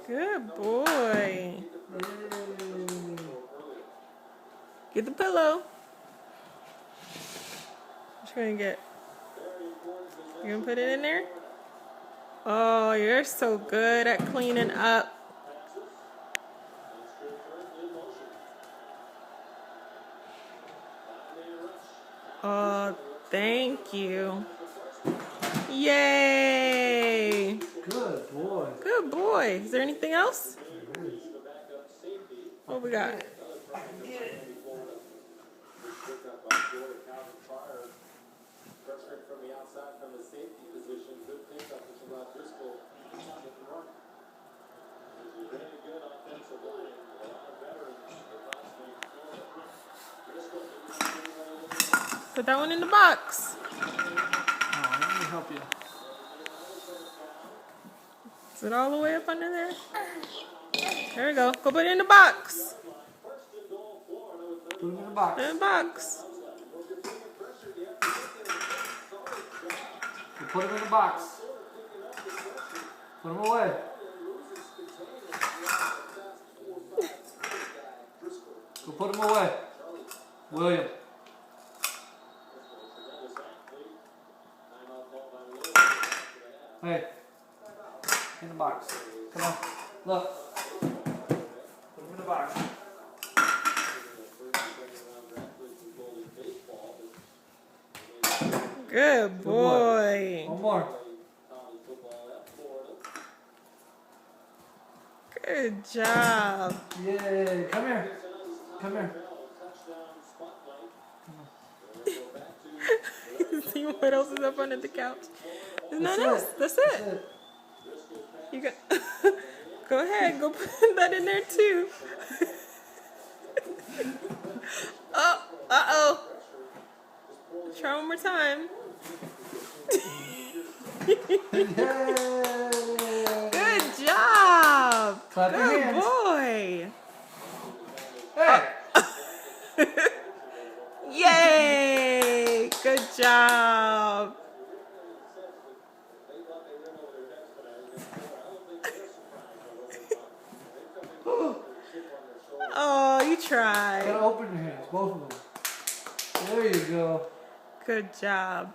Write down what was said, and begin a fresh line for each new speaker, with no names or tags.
Good boy. Get the pillow. What you gonna get? You gonna put it in there? Oh, you're so good at cleaning up. Oh, thank you. Yay!
Good boy.
Good boy. Is there anything else? What we got? Put that one in the box.
Oh, let me help you.
Is it all the way up under there? There we go. Go put it in the box.
Put him in the box.
Put it in the box.
Put him in the box. Put him away. Go put him away. William. Hey. In the box. Come on. Look. Put him in the box.
Good boy.
One more.
Good job.
Yay. Come here. Come here.
See what else is up under the couch? There's nothing else. That's it. You got. Go ahead. Go put that in there too. Oh. Uh-oh. Try one more time.
Yay.
Good job.
Clap your
Good
hands.
boy.
Hey.
Yay! Good job. Oh, you tried.
Gotta open your hands, both of them. There you go.
Good job.